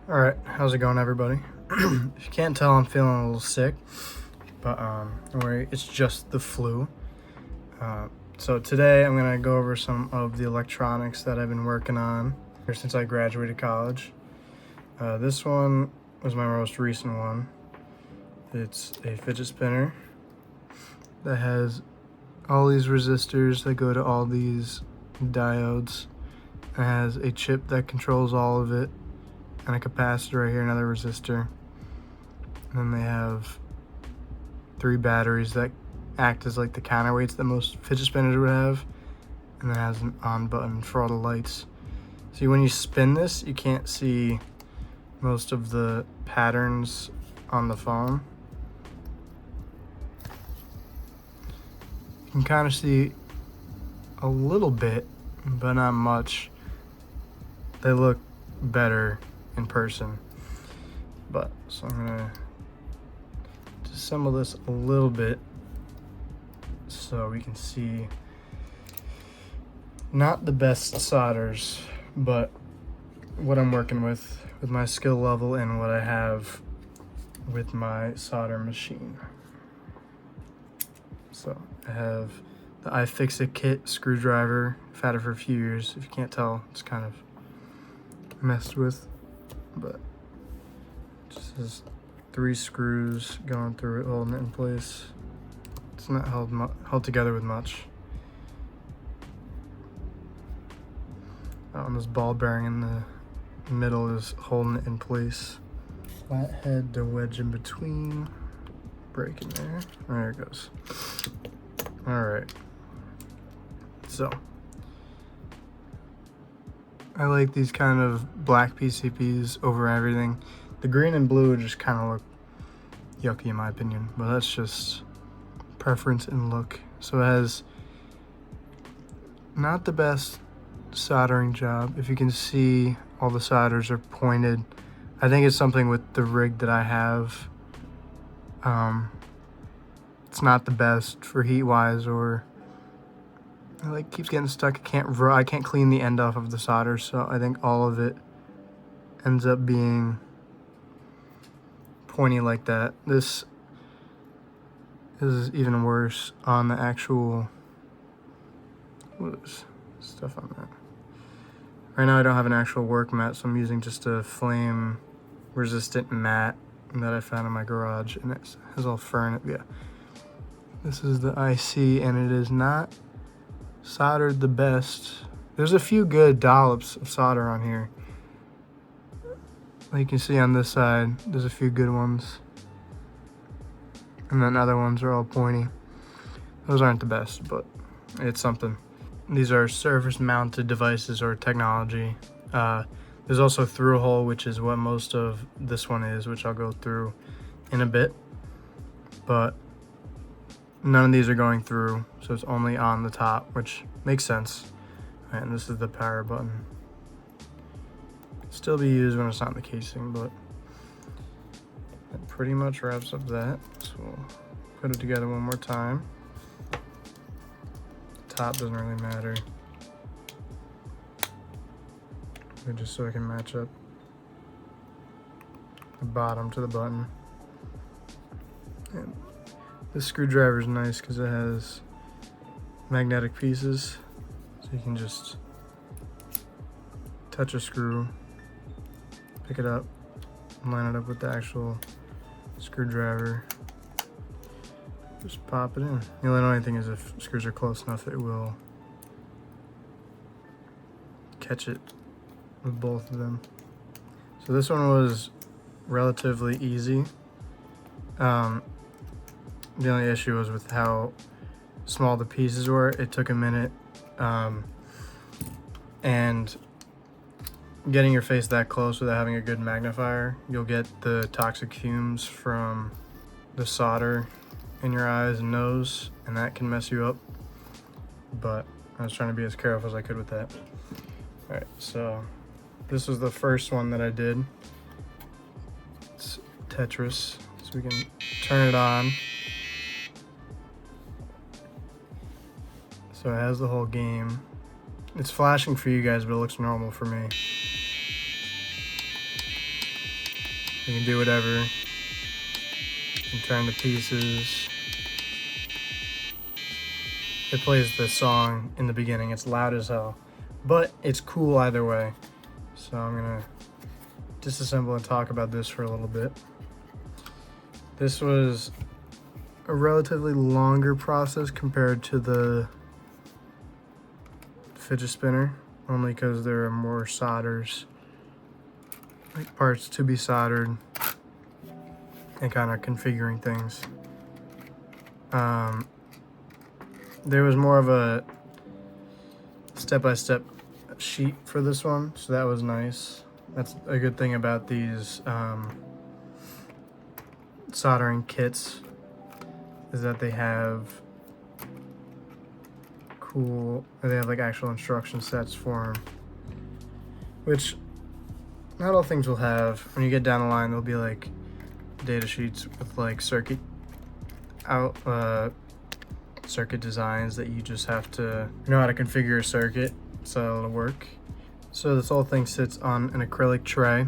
Alright, how's it going, everybody? If you can't tell, I'm feeling a little sick, but don't worry, it's just the flu. So today I'm going to go over some of the electronics that I've been working on ever since I graduated college. This one was my most recent one. It's a fidget spinner that has all these resistors that go to all these diodes. It has a chip that controls all of it, and a capacitor right here, another resistor. And then they have 3 batteries that act as like the counterweights that most fidget spinners would have. And then it has an on button for all the lights. See, when you spin this, you can't see most of the patterns on the phone. You can kind of see a little bit, but not much. They look better in person. But so I'm gonna disassemble this a little bit so we can see. Not the best solders, but what I'm working with my skill level and what I have with my solder machine. So I have the iFixit kit screwdriver. I've had it for a few years. If you can't tell, it's kind of messed with, but just has 3 screws going through it, holding it in place. It's not held together with much. And this ball bearing in the middle is holding it in place. Flat head to wedge in between. Break in there. There it goes. Alright. So I like these kind of black PCBs over everything. The green and blue just kind of look yucky in my opinion, but that's just preference and look. So it has not the best soldering job. If you can see, all the solders are pointed. I think it's something with the rig that I have. It's not the best for heat wise, or it like keeps getting stuck. I can't clean the end off of the solder, so I think all of it ends up being pointy like that. This is even worse on the actual stuff on that. Right now I don't have an actual work mat, so I'm using just a flame resistant mat that I found in my garage, and it has all fur in it. Yeah, this is the IC, and it is not soldered the best. There's a few good dollops of solder on here. Like you can see on this side, there's a few good ones, and then other ones are all pointy. Those aren't the best, but it's something. These are surface mounted devices or technology. There's also through hole, which is what most of this one is, which I'll go through in a bit, but none of these are going through, so it's only on the top, which makes sense. And this is the power button. Still be used when it's not in the casing, but that pretty much wraps up that. So we'll put it together one more time. Top doesn't really matter, but just so I can match up the bottom to the button. And this screwdriver is nice because it has magnetic pieces, so you can just touch a screw, pick it up, and line it up with the actual screwdriver. Just pop it in. The only annoying thing is if screws are close enough, it will catch it with both of them. So this one was relatively easy. The only issue was with how small the pieces were. It took a minute, and getting your face that close without having a good magnifier, you'll get the toxic fumes from the solder in your eyes and nose, and that can mess you up. But I was trying to be as careful as I could with that. Alright, so this was the first one that I did. It's Tetris, so we can turn it on. So it has the whole game. It's flashing for you guys, but it looks normal for me. You can do whatever. You can turn the pieces. It plays the song in the beginning. It's loud as hell, but it's cool either way. So I'm gonna disassemble and talk about this for a little bit. This was a relatively longer process compared to the fidget spinner, only because there are more solders, like parts to be soldered, and kind of configuring things. There was more of a step-by-step sheet for this one, so that was nice. That's a good thing about these soldering kits, is that they have like actual instruction sets for them, which not all things will have. When you get down the line, there'll be like data sheets with like circuit designs that you just have to know how to configure a circuit so it'll work. So this whole thing sits on an acrylic tray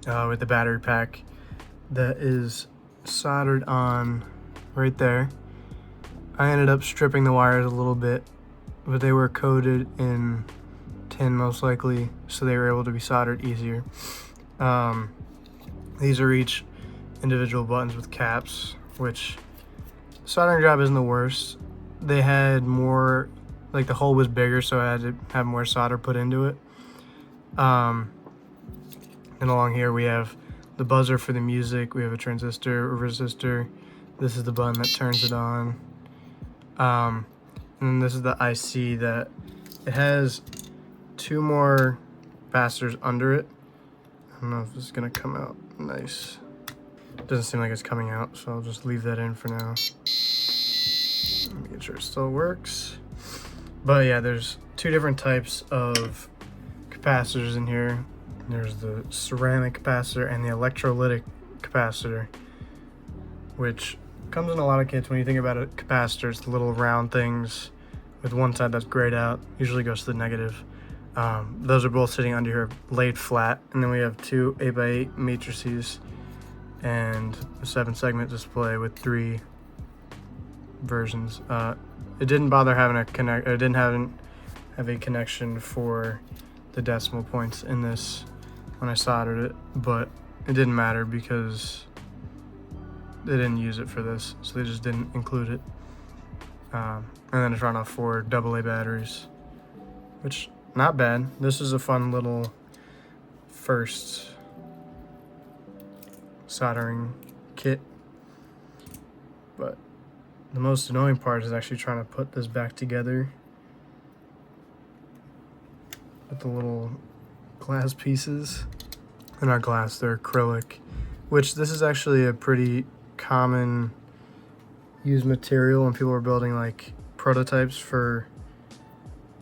with the battery pack that is soldered on right there. I ended up stripping the wires a little bit, but they were coated in tin most likely, so they were able to be soldered easier. These are each individual buttons with caps, which soldering job isn't the worst. They had more, like the hole was bigger, so I had to have more solder put into it. And along here we have the buzzer for the music. We have a transistor, a resistor. This is the button that turns it on. And then this is the IC that it has 2 more capacitors under it. I don't know if this is gonna come out nice. Doesn't seem like it's coming out, so I'll just leave that in for now. Making sure it still works. But yeah, there's 2 different types of capacitors in here. There's the ceramic capacitor and the electrolytic capacitor, which comes in a lot of kits. When you think about a capacitor, it's the little round things with one side that's grayed out, usually goes to the negative. Those are both sitting under here, laid flat. And then we have 2 8x8 matrices and a 7-segment display with 3 versions. It didn't bother having a it didn't have a connection for the decimal points in this when I soldered it, but it didn't matter because they didn't use it for this, so they just didn't include it. And then it's run off 4 AA batteries, which not bad. This is a fun little first soldering kit, but the most annoying part is actually trying to put this back together with the little glass pieces. They're not glass, they're acrylic, which this is actually a pretty common used material when people are building like prototypes for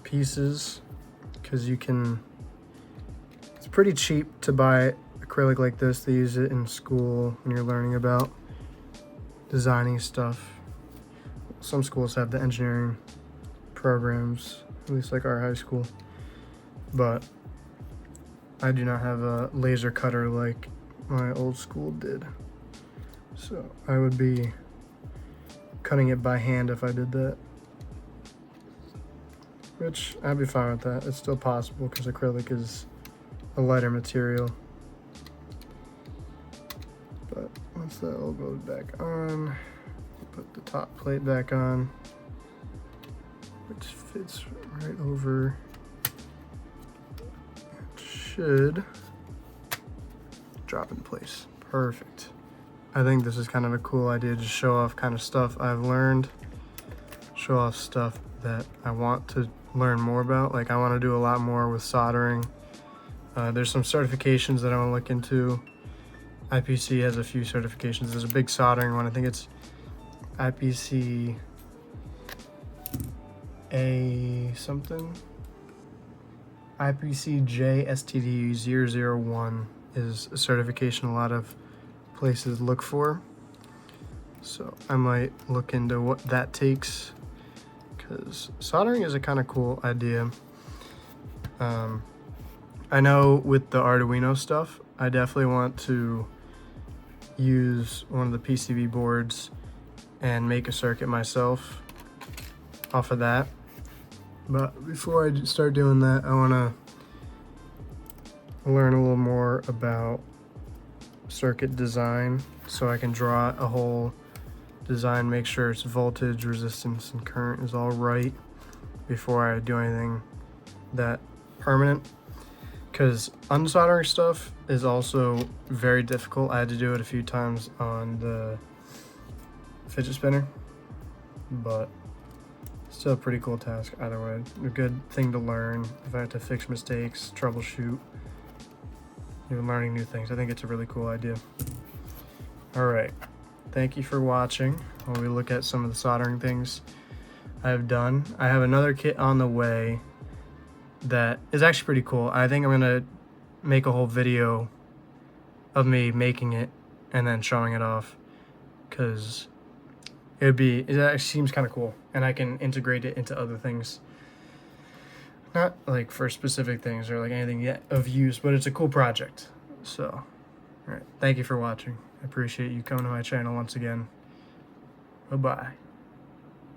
pieces, because it's pretty cheap to buy acrylic like this. They use it in school when you're learning about designing stuff. Some schools have the engineering programs, at least like our high school, but I do not have a laser cutter like my old school did, so I would be cutting it by hand if I did that, which I'd be fine with that. It's still possible because acrylic is a lighter material. But once that all goes back on, put the top plate back on, which fits right over. It should drop in place. Perfect. I think this is kind of a cool idea to show off kind of stuff I've learned, show off stuff that I want to learn more about. Like I want to do a lot more with soldering. There's some certifications that I want to look into. IPC has a few certifications. There's a big soldering one. I think it's IPC A something. IPCJ STD 001 is a certification a lot of places look for. So I might look into what that takes, because soldering is a kind of cool idea. I know with the Arduino stuff, I definitely want to use one of the PCB boards and make a circuit myself off of that. But before I start doing that, I want to learn a little more about circuit design so I can draw a whole design, make sure its voltage, resistance, and current is all right before I do anything that permanent. Because unsoldering stuff is also very difficult. I had to do it a few times on the fidget spinner, but still a pretty cool task either way. A good thing to learn if I have to fix mistakes, troubleshoot, even learning new things. I think it's a really cool idea. All right, thank you for watching while we look at some of the soldering things I've done. I have another kit on the way that is actually pretty cool. I think I'm gonna make a whole video of me making it and then showing it off, because it actually seems kind of cool, and I can integrate it into other things. Not like for specific things or like anything yet of use, but it's a cool project. So, all right, thank you for watching. I appreciate you coming to my channel once again. Bye-bye.